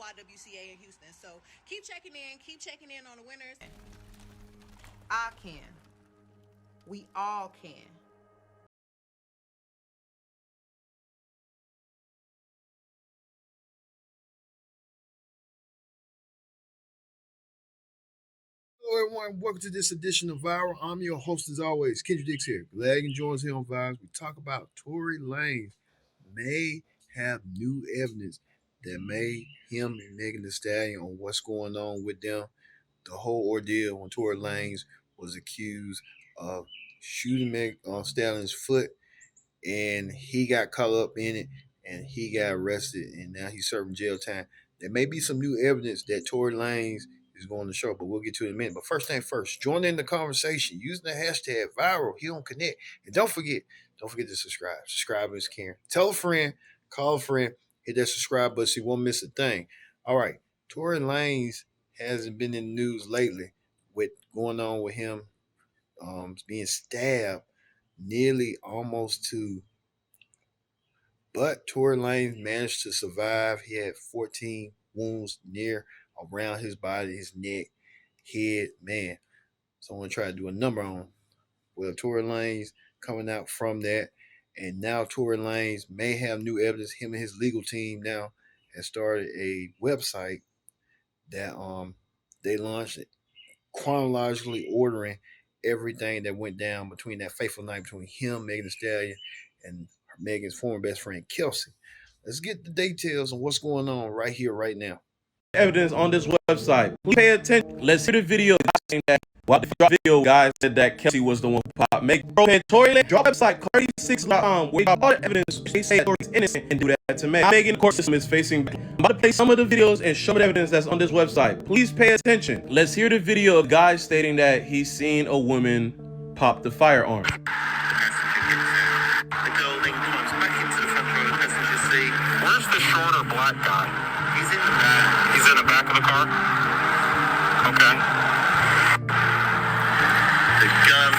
YWCA in Houston. So keep checking in on the winners. I can. We all can. Hello, everyone. Welcome to this edition of Viral. I'm your host, as always, Kendrick Dix here. Glad you can join us here on Vibes. We talk about Tory Lanez may have new evidence that made him and Megan Thee Stallion on what's going on with them. The whole ordeal when Tory Lanez was accused of shooting Meg Stallion's foot, and he got caught up in it, and he got arrested, and now he's serving jail time. There may be some new evidence that Tory Lanez is going to show, but we'll get to it in a minute. But first thing first, join in the conversation using the hashtag viral he on connect, and don't forget to subscribe. Subscribe is caring. Tell a friend, call a friend, hit that subscribe button so you won't miss a thing. All right, Tory Lanez hasn't been in the news lately with going on with him being stabbed nearly almost to, but Tory Lanez managed to survive. He had 14 wounds near around his body, his neck, head. Man, someone tried to do a number on him. Well, Tory Lanez coming out from that, and now Tory Lanez may have new evidence. Him and his legal team now has started a website that they launched chronologically ordering everything that went down between that fateful night between him, Megan Thee Stallion, and Megan's former best friend Kelsey. Let's get the details on what's going on right here, right now. Evidence on this website. Please pay attention. Let's hear the video saying that while the video guys said that Kelsey was the one who popped Megan. Tory Lanez drop website Cardi6.com where all the evidence they say Tory's innocent and do that to Megan. Megan, the court system is facing back. I'm about to play some of the videos and show the evidence that's on this website. Please pay attention. Let's hear the video of guys stating that he's seen a woman pop the firearm. The girl then climbs back into the front row of the passenger seat. Where's the shorter black guy? He's in the back. He's in the back of the car? Okay. The gun.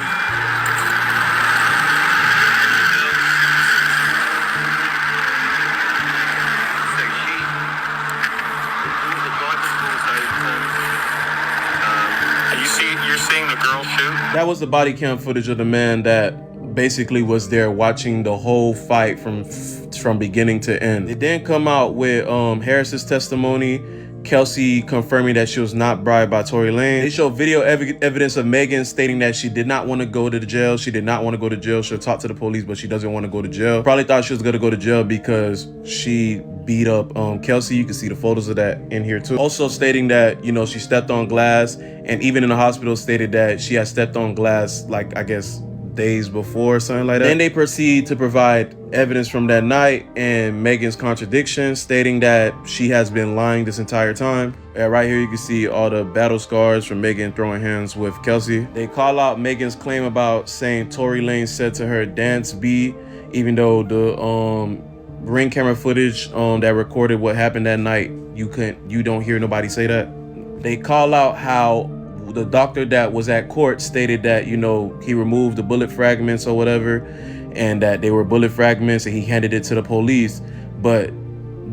So you're seeing the girl shoot? That was the body cam footage of the man that basically was there watching the whole fight from beginning to end. It didn't come out with Harris's testimony, Kelsey confirming that she was not bribed by Tory Lanez. They showed video evidence of Megan stating that she did not want to go to the jail. She did not want to go to jail. She'll talk to the police, but she doesn't want to go to jail. Probably thought she was going to go to jail because she beat up Kelsey. You can see the photos of that in here too. Also stating that, you know, she stepped on glass, and even in the hospital stated that she had stepped on glass, like, I guess, days before, something like that. Then they proceed to provide evidence from that night and Megan's contradiction, stating that she has been lying this entire time. Right here you can see all the battle scars from Megan throwing hands with Kelsey. They call out Megan's claim about saying Tory Lanez said to her, "Dance B," even though the ring camera footage that recorded what happened that night, you don't hear nobody say that. They call out how the doctor that was at court stated that, you know, he removed the bullet fragments or whatever, and that they were bullet fragments, and he handed it to the police, but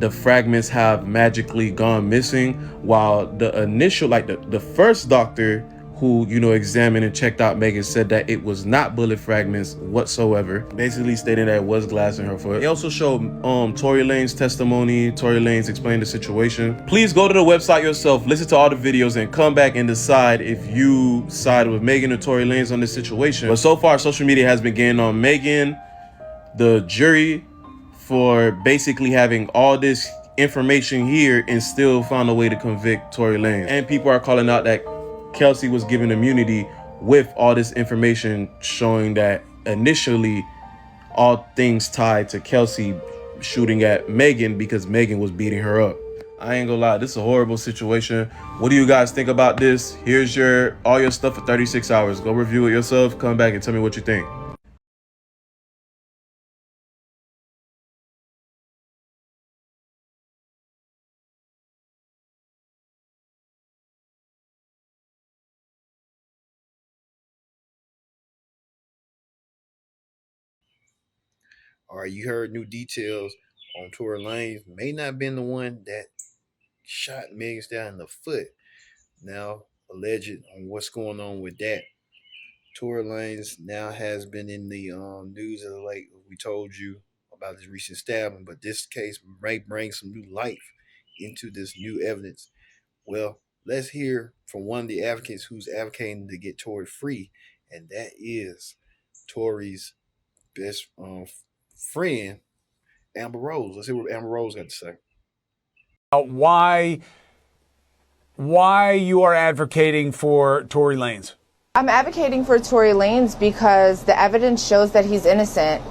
the fragments have magically gone missing, while the initial, like the first doctor who, you know, examined and checked out Megan said that it was not bullet fragments whatsoever, basically stating that it was glass in her foot. They also showed Tory Lanez's testimony. Tory Lanez explained the situation. Please go to the website yourself, listen to all the videos, and come back and decide if you side with Megan or Tory Lanez on this situation. But so far, social media has been getting on Megan, the jury, for basically having all this information here and still found a way to convict Tory Lanez. And people are calling out that Kelsey was given immunity with all this information showing that initially all things tied to Kelsey shooting at Megan because Megan was beating her up. I ain't gonna lie, this is a horrible situation. What do you guys think about this? Here's all your stuff for 36 hours. Go review it yourself, come back and tell me what you think. All right, you heard new details on Tory Lanez. May not have been the one that shot Megan Thee Stallion in the foot. Now alleged on what's going on with that. Tory Lanez now has been in the news of the late. We told you about this recent stabbing, but this case may bring some new life into this new evidence. Well, let's hear from one of the advocates who's advocating to get Tory free, and that is Tory's best friend, Amber Rose. Let's hear what Amber Rose got to say. Why you are advocating for Tory Lanez? I'm advocating for Tory Lanez because the evidence shows that he's innocent,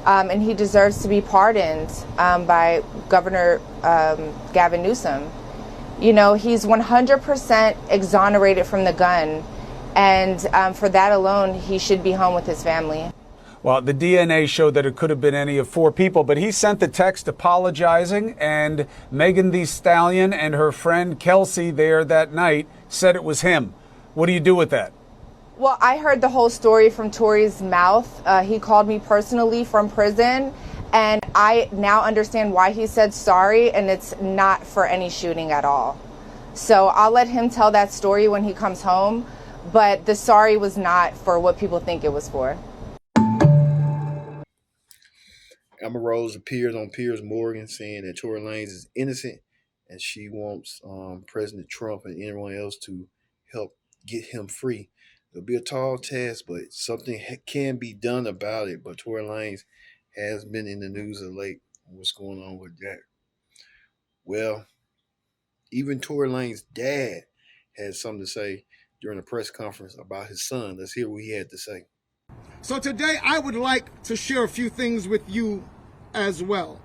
and he deserves to be pardoned by Governor Gavin Newsom. You know, he's 100% exonerated from the gun, and for that alone, he should be home with his family. Well, the DNA showed that it could have been any of 4 people, but he sent the text apologizing, and Megan Thee Stallion and her friend Kelsey there that night said it was him. What do you do with that? Well, I heard the whole story from Tory's mouth. He called me personally from prison, and I now understand why he said sorry, and it's not for any shooting at all. So I'll let him tell that story when he comes home, but the sorry was not for what people think it was for. Amber Rose appeared on Piers Morgan saying that Tory Lanez is innocent, and she wants President Trump and anyone else to help get him free. It'll be a tall task, but something can be done about it. But Tory Lanez has been in the news of late. What's going on with that? Well, even Tory Lanez's dad had something to say during a press conference about his son. Let's hear what he had to say. So today I would like to share a few things with you as well.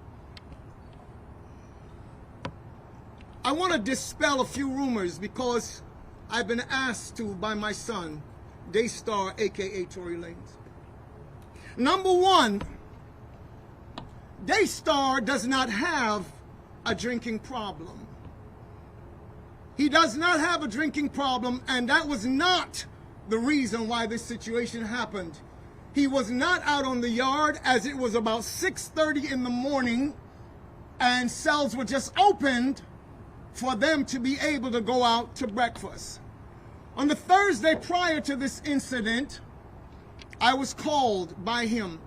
I want to dispel a few rumors because I've been asked to by my son, Daystar, aka Tory Lanez. Number one, Daystar does not have a drinking problem. He does not have a drinking problem, and that was not the reason why this situation happened. He was not out on the yard, as it was about 6:30 in the morning, and cells were just opened for them to be able to go out to breakfast. On the Thursday prior to this incident, I was called by him,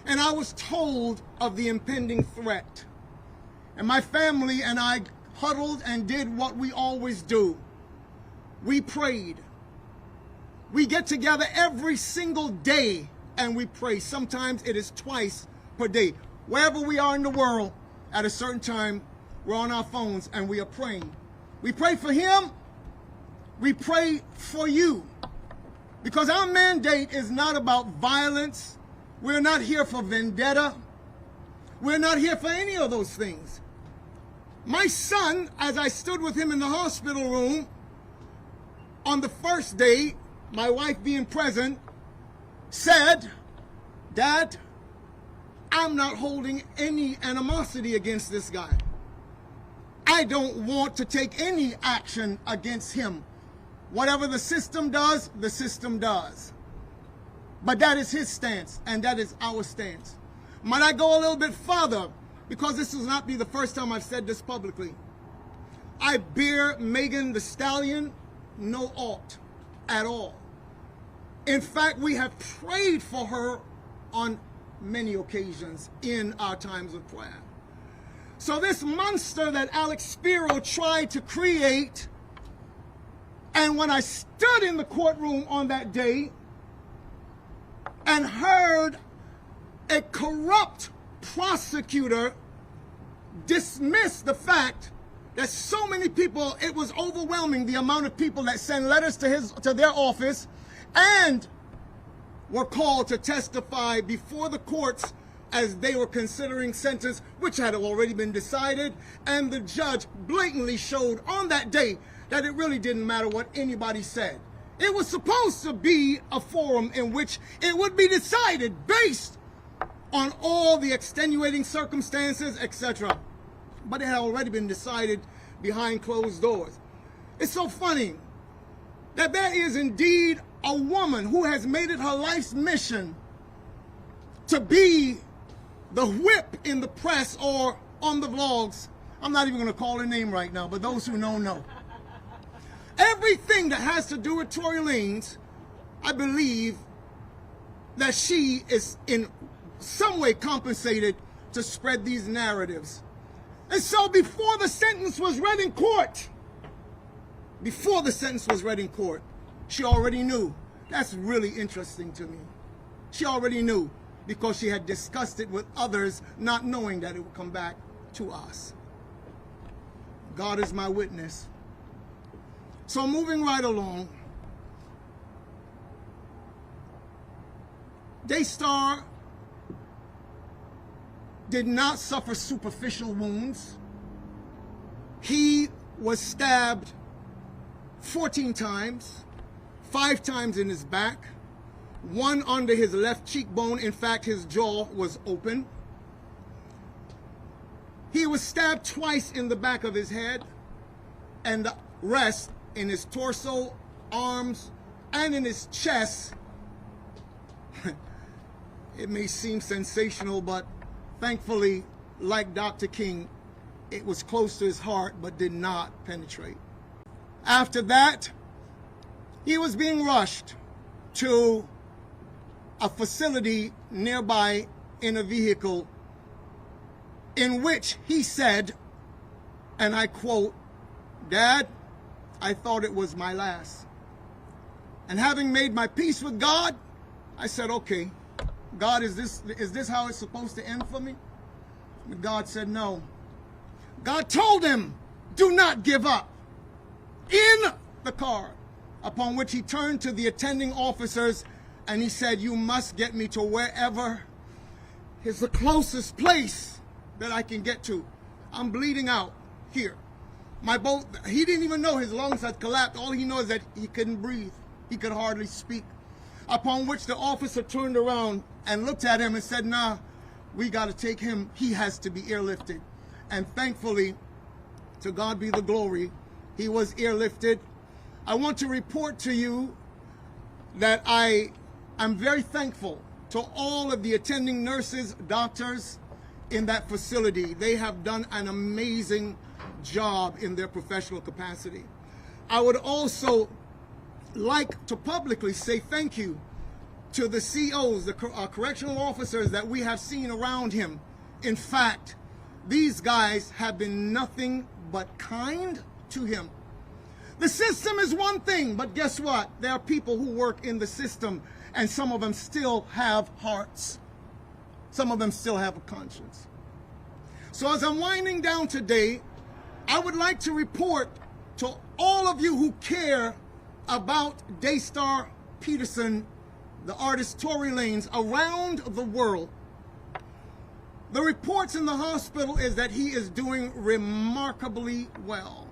and I was told of the impending threat. And my family and I huddled and did what we always do. We prayed. We get together every single day and we pray. Sometimes it is twice per day. Wherever we are in the world, at a certain time, we're on our phones and we are praying. We pray for him. We pray for you. Because our mandate is not about violence. We're not here for vendetta. We're not here for any of those things. My son, as I stood with him in the hospital room on the first day, my wife being present, said, "Dad, I'm not holding any animosity against this guy. I don't want to take any action against him. Whatever the system does, the system does." But that is his stance, and that is our stance. Might I go a little bit further? Because this will not be the first time I've said this publicly. I bear Megan Thee Stallion no ought at all. In fact, we have prayed for her on many occasions in our times of prayer. So this monster that Alex Spiro tried to create, and when I stood in the courtroom on that day and heard a corrupt prosecutor dismiss the fact that so many people, it was overwhelming the amount of people that sent letters to their office and were called to testify before the courts as they were considering sentence, which had already been decided, and the judge blatantly showed on that day that it really didn't matter what anybody said. It was supposed to be a forum in which it would be decided based on all the extenuating circumstances, etc. But it had already been decided behind closed doors. It's so funny that there is indeed a woman who has made it her life's mission to be the whip in the press or on the vlogs I'm not even going to call her name right now, but those who know, know. Everything that has to do with Tory Lanez, I believe that she is in some way compensated to spread these narratives. And so before the sentence was read in court, she already knew. That's really interesting to me. She already knew because she had discussed it with others, not knowing that it would come back to us. God is my witness. So moving right along, Daystar did not suffer superficial wounds. He was stabbed 14 times, 5 times in his back, 1 under his left cheekbone. In fact, his jaw was open. He was stabbed twice in the back of his head, and the rest in his torso, arms, and in his chest. It may seem sensational, but thankfully, like Dr. King, it was close to his heart but did not penetrate. After that, he was being rushed to a facility nearby in a vehicle in which he said, and I quote, "Dad, I thought it was my last. And having made my peace with God, I said, okay, God, is this how it's supposed to end for me?" But God said no. God told him, "Do not give up," in the car, upon which he turned to the attending officers and he said, "You must get me to wherever is the closest place that I can get to. I'm bleeding out here." He didn't even know his lungs had collapsed. All he knows is that he couldn't breathe. He could hardly speak. Upon which the officer turned around and looked at him and said, "Nah, we got to take him. He has to be airlifted." And thankfully, to God be the glory, he was airlifted. I want to report to you that I'm very thankful to all of the attending nurses, doctors in that facility. They have done an amazing job in their professional capacity. I would also like to publicly say thank you to the COs, the correctional officers that we have seen around him. In fact, these guys have been nothing but kind to him. The system is one thing, but guess what? There are people who work in the system, and some of them still have hearts. Some of them still have a conscience. So as I'm winding down today, I would like to report to all of you who care about Daystar Peterson, the artist Tory Lanez, around the world. The reports in the hospital is that he is doing remarkably well.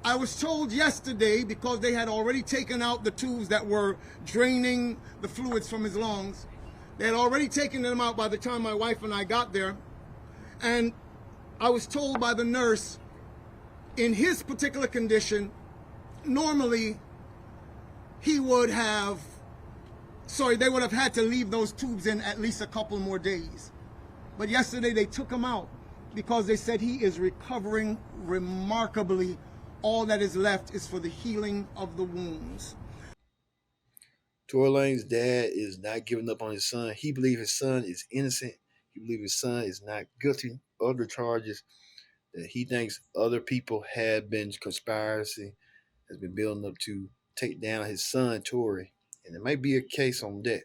I was told yesterday, because they had already taken out the tubes that were draining the fluids from his lungs, they had already taken them out by the time my wife and I got there. And I was told by the nurse, in his particular condition, normally they would have had to leave those tubes in at least a couple more days. But yesterday they took him out because they said he is recovering remarkably. All that is left is for the healing of the wounds. Tory Lanez's dad is not giving up on his son. He believes his son is innocent. He believes his son is not guilty of the charges that he thinks other people have been conspiracy, has been building up to take down his son, Tory. And there might be a case on that.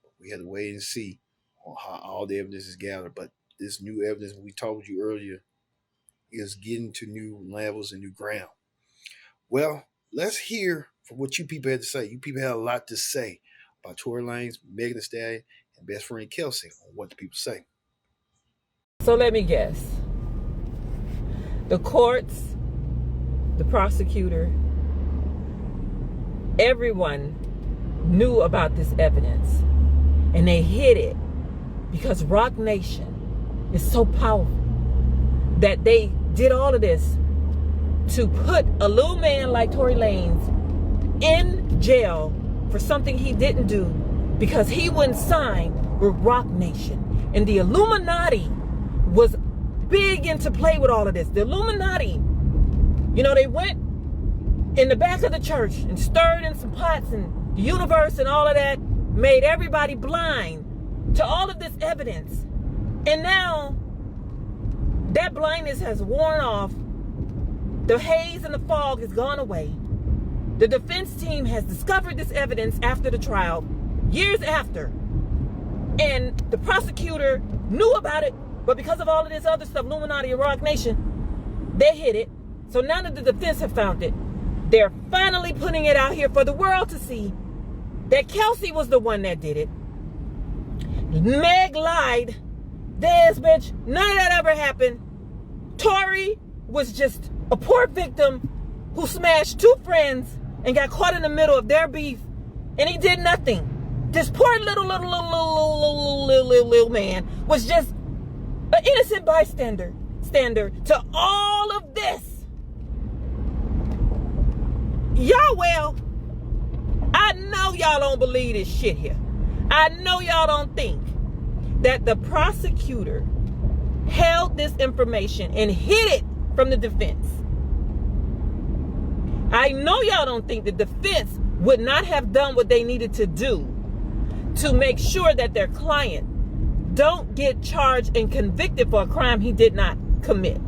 But we have to wait and see on how all the evidence is gathered. But this new evidence we told you earlier is getting to new levels and new ground. Well, let's hear from what you people had to say. You people had a lot to say about Tory Lanez, Megan Thee Stallion, and best friend Kelsey on what the people say. So let me guess. The courts, the prosecutor, everyone knew about this evidence, and they hid it because Rock Nation is so powerful that they did all of this to put a little man like Tory Lanez in jail for something he didn't do because he wouldn't sign with Rock Nation. And the Illuminati was big into play with all of this. The Illuminati, you know, they went in the back of the church and stirred in some pots, and the universe and all of that made everybody blind to all of this evidence. And now that blindness has worn off. The haze and the fog has gone away. The defense team has discovered this evidence after the trial, years after. And the prosecutor knew about it, but because of all of this other stuff, Illuminati and Rock Nation, they hid it. So now that the defense have found it, they're finally putting it out here for the world to see that Kelsey was the one that did it. Meg lied. This bitch, none of that ever happened. Tory was just a poor victim who smashed two friends and got caught in the middle of their beef, and he did nothing. This poor little man was just an innocent bystander to all of this. Y'all, well, I know y'all don't believe this shit here. I know y'all don't think that the prosecutor held this information and hid it from the defense. I know y'all don't think the defense would not have done what they needed to do to make sure that their client don't get charged and convicted for a crime he did not commit.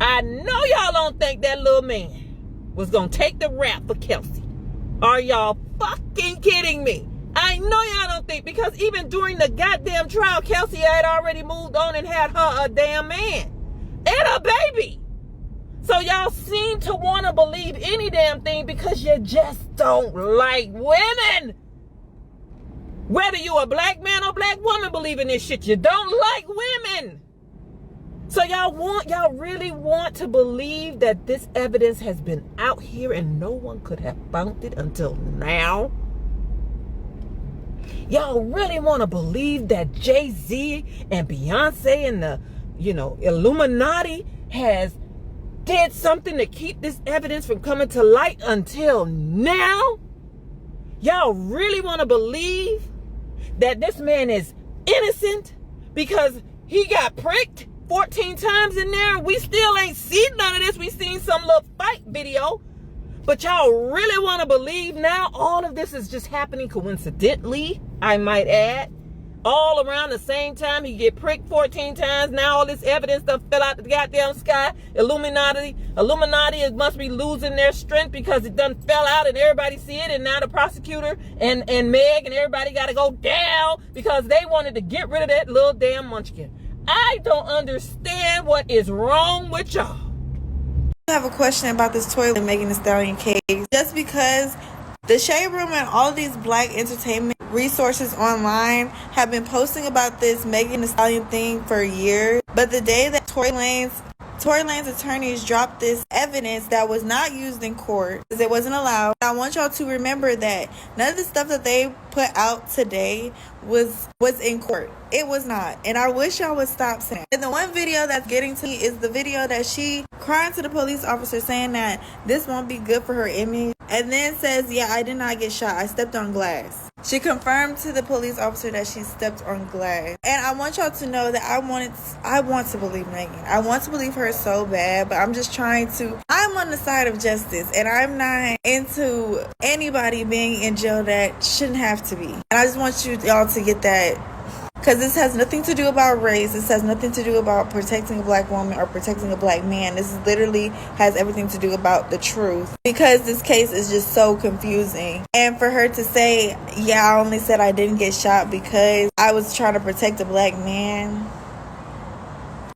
I know y'all don't think that little man was gonna take the rap for Kelsey. Are y'all fucking kidding me? I know y'all don't think, because even during the goddamn trial, Kelsey had already moved on and had her a damn man and a baby. So y'all seem to want to believe any damn thing because you just don't like women. Whether you a black man or black woman believing this shit, you don't like women. So y'all really want to believe that this evidence has been out here and no one could have found it until now? Y'all really want to believe that Jay-Z and Beyonce and the, Illuminati has did something to keep this evidence from coming to light until now? Y'all really want to believe that this man is innocent because he got pricked 14 times in there? We still ain't seen none of this. We seen some little fight video. But y'all really want to believe now all of this is just happening coincidentally, I might add, all around the same time? He get pricked 14 times. Now all this evidence stuff fell out the goddamn sky. Illuminati must be losing their strength because it done fell out and everybody see it. And now the prosecutor and Meg and everybody got to go down because they wanted to get rid of that little damn munchkin. I don't understand what is wrong with y'all. I have a question about this Tory and Megan Thee Stallion case. Just because the Shade Room and all these black entertainment resources online have been posting about this Megan Thee Stallion thing for years, but the day that Tory Lanez attorneys dropped this evidence that was not used in court because it wasn't allowed, I want y'all to remember that none of the stuff that they put out today was in court. It was not. And I wish y'all would stop saying that. And the one video that's getting to me is the video that she crying to the police officer saying that this won't be good for her image, and then says, yeah, I did not get shot, I stepped on glass. She confirmed to the police officer that she stepped on glass. And I want y'all to know that I want to believe Megan. I want to believe her so bad, but I'm on the side of justice, and I'm not into anybody being in jail that shouldn't have to be. And I just want y'all to get that, because this has nothing to do about race. This has nothing to do about protecting a black woman or protecting a black man. This literally has everything to do about the truth, because this case is just so confusing. And for her to say, yeah, I only said I didn't get shot because I was trying to protect a black man.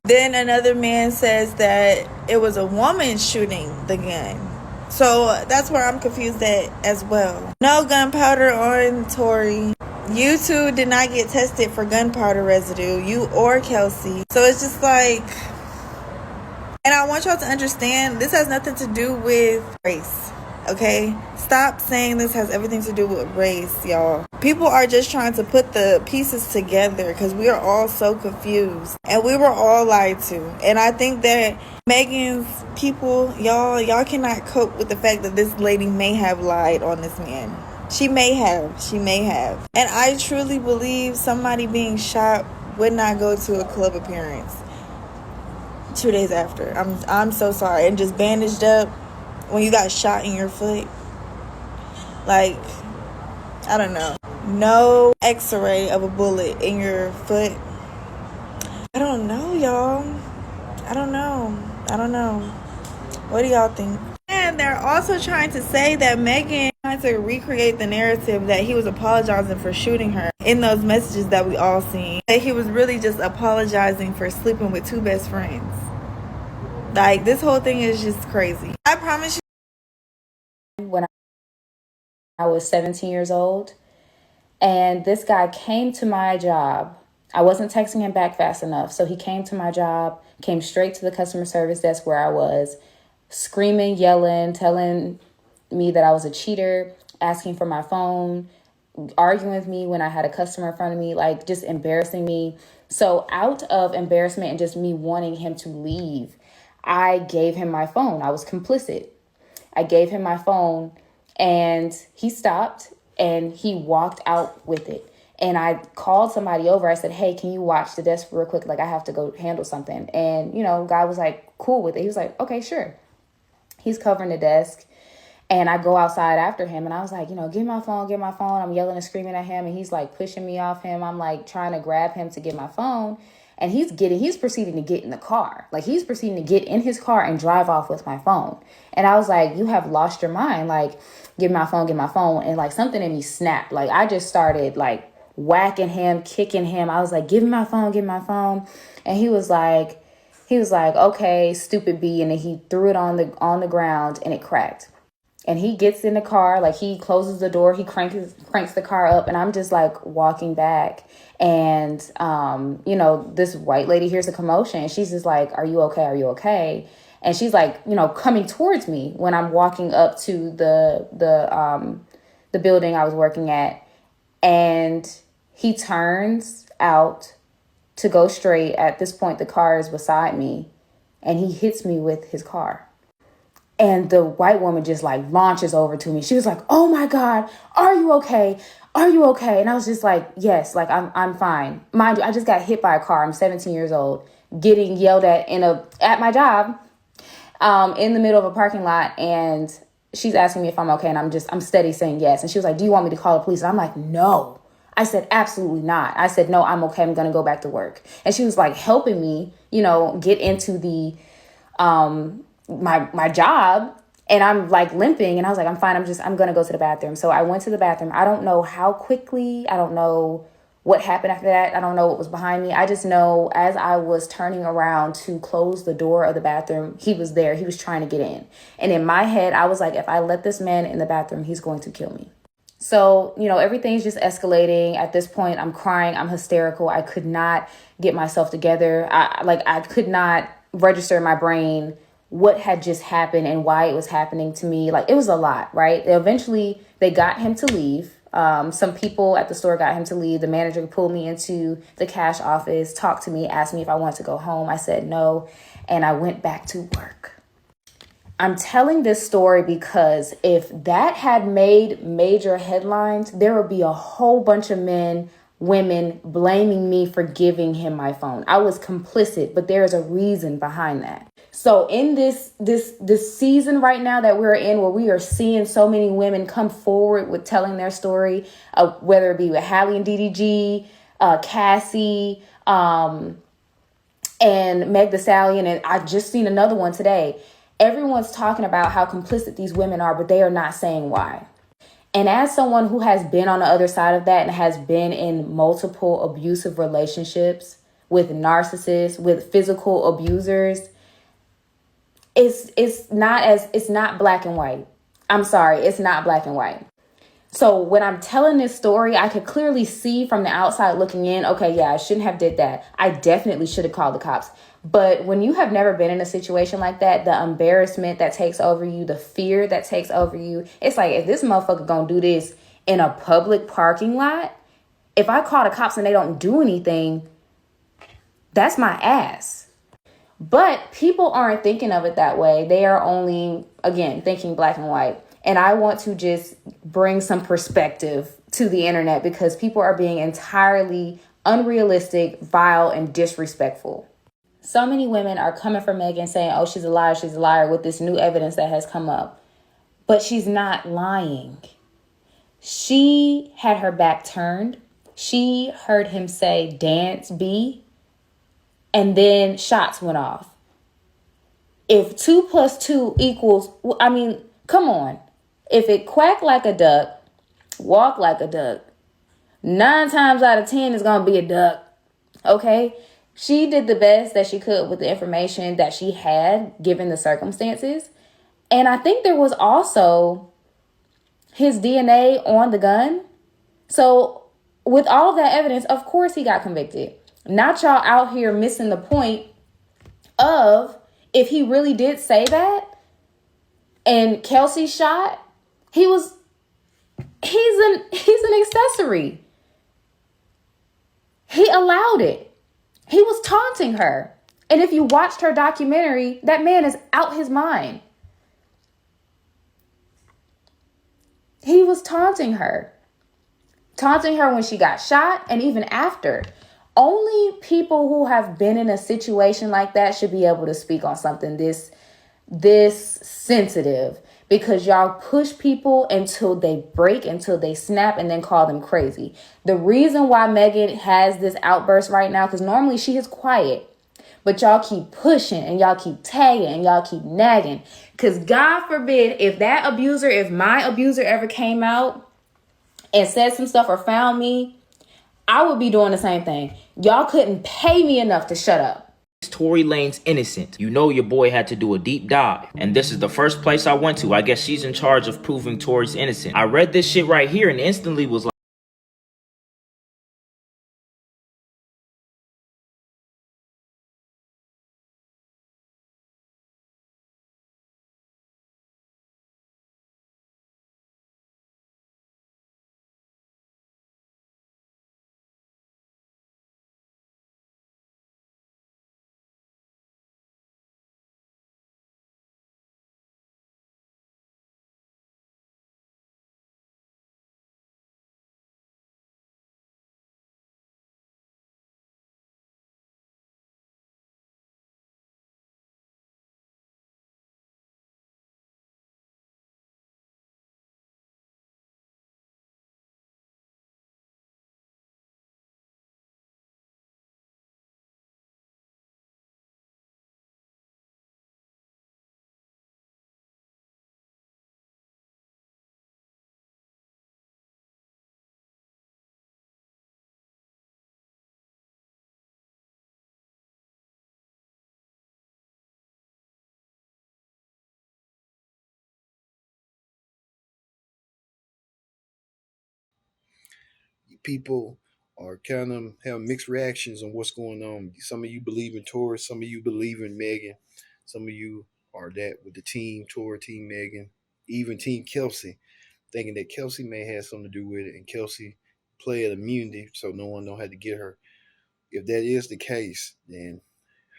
Then another man says that it was a woman shooting the gun. So that's where I'm confused at as well. No gunpowder on Tory. You two did not get tested for gunpowder residue, you or Kelsey. So it's just like, and I want y'all to understand, this has nothing to do with race, okay? Stop saying this has everything to do with race, y'all. People are just trying to put the pieces together because we are all so confused and we were all lied to. And I think that Megan's people, y'all cannot cope with the fact that this lady may have lied on this man. She may have. And I truly believe somebody being shot would not go to a club appearance. 2 days after. I'm so sorry. And just bandaged up when you got shot in your foot. Like, I don't know. No x-ray of a bullet in your foot. I don't know, y'all. I don't know. What do y'all think? And they're also trying to say that Megan trying to recreate the narrative that he was apologizing for shooting her in those messages that we all seen. That he was really just apologizing for sleeping with two best friends. Like, this whole thing is just crazy. I promise you. When I was 17 years old, and this guy came to my job. I wasn't texting him back fast enough, so he came to my job, came straight to the customer service desk where I was, screaming, yelling, telling me that I was a cheater, asking for my phone, arguing with me when I had a customer in front of me, like just embarrassing me. So out of embarrassment and just me wanting him to leave, I gave him my phone. I was complicit. I gave him my phone and he stopped and he walked out with it. And I called somebody over. I said, hey, can you watch the desk real quick? Like, I have to go handle something. And, guy was like, cool with it. He was like, okay, sure. He's covering the desk. And I go outside after him. And I was like, give my phone. I'm yelling and screaming at him. And he's like pushing me off him. I'm like trying to grab him to get my phone. And he's proceeding to get in the car. Like, he's proceeding to get in his car and drive off with my phone. And I was like, you have lost your mind. Like, give my phone. And like something in me snapped. Like, I just started like whacking him, kicking him. I was like, give me my phone. And he was like, okay, stupid B. And then he threw it on the ground and it cracked. And he gets in the car, like he closes the door, he cranks the car up, and I'm just like walking back. And, this white lady hears a commotion and she's just like, are you okay? And she's like, coming towards me when I'm walking up to the building I was working at. And he turns out to go straight. At this point, the car is beside me and he hits me with his car. And the white woman just like launches over to me. She was like, oh my God, are you okay? And I was just like, yes, like I'm fine. Mind you, I just got hit by a car. I'm 17 years old, getting yelled at at my job, in the middle of a parking lot. And she's asking me if I'm okay. And I'm steady saying yes. And she was like, do you want me to call the police? And I'm like, no. I said, absolutely not. I said, no, I'm okay. I'm going to go back to work. And she was like helping me, get into the, my job. And I'm like limping and I was like, I'm fine. I'm going to go to the bathroom. So I went to the bathroom. I don't know how quickly, I don't know what happened after that. I don't know what was behind me. I just know as I was turning around to close the door of the bathroom, he was there. He was trying to get in. And in my head, I was like, if I let this man in the bathroom, he's going to kill me. So, everything's just escalating. At this point, I'm crying. I'm hysterical. I could not get myself together. I could not register in my brain what had just happened and why it was happening to me. Like, it was a lot, right? Eventually, they got him to leave. Some people at the store got him to leave. The manager pulled me into the cash office, talked to me, asked me if I wanted to go home. I said no, and I went back to work. I'm telling this story because if that had made major headlines, there would be a whole bunch of women blaming me for giving him my phone. I was complicit, but there's a reason behind that. So in this season right now that we're in, where we are seeing so many women come forward with telling their story, whether it be with Hallie and DDG, Cassie, and Meg Thee Stallion, and I just seen another one today. Everyone's talking about how complicit these women are, but they are not saying why. And as someone who has been on the other side of that and has been in multiple abusive relationships with narcissists, with physical abusers, it's not black and white. I'm sorry, it's not black and white. So when I'm telling this story, I could clearly see from the outside looking in, okay, yeah, I shouldn't have did that. I definitely should have called the cops. But when you have never been in a situation like that, the embarrassment that takes over you, the fear that takes over you, it's like, if this motherfucker gonna do this in a public parking lot, if I call the cops and they don't do anything, that's my ass. But people aren't thinking of it that way. They are only, again, thinking black and white. And I want to just bring some perspective to the internet because people are being entirely unrealistic, vile, and disrespectful. So many women are coming for Megan saying, oh, she's a liar with this new evidence that has come up. But she's not lying. She had her back turned. She heard him say, dance, B, and then shots went off. If 2 + 2 equals, I mean, come on. If it quack like a duck, walk like a duck, 9 times out of 10 is going to be a duck. Okay? She did the best that she could with the information that she had, given the circumstances. And I think there was also his DNA on the gun. So with all that evidence, of course he got convicted. Not y'all out here missing the point of, if he really did say that and Kelsey shot, he's an accessory. He allowed it. He was taunting her. And if you watched her documentary, that man is out his mind. He was taunting her when she got shot, and even after. Only people who have been in a situation like that should be able to speak on something this sensitive, because y'all push people until they break, until they snap, and then call them crazy. The reason why Megan has this outburst right now, because normally she is quiet, but y'all keep pushing and y'all keep tagging and y'all keep nagging. Because God forbid, if my abuser ever came out and said some stuff or found me, I would be doing the same thing. Y'all couldn't pay me enough to shut up. Tory Lanez innocent. You know your boy had to do a deep dive. And this is the first place I went to. I guess she's in charge of proving Tory's innocent. I read this shit right here and instantly was like, People are kind of have mixed reactions on what's going on. Some of you believe in Tory, some of you believe in Megan, some of you are that with the team Tory, team Megan, even team Kelsey, thinking that Kelsey may have something to do with it, and Kelsey play at immunity, so no one know how to get her. If that is the case, then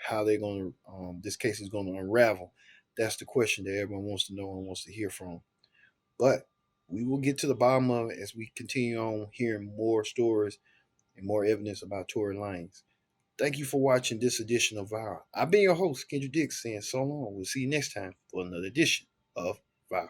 how they're going to this case is going to unravel. That's the question that everyone wants to know and wants to hear from. But we will get to the bottom of it as we continue on hearing more stories and more evidence about Tory Lanez. Thank you for watching this edition of Viral. I've been your host, Kendra Dix, saying so long. We'll see you next time for another edition of Viral.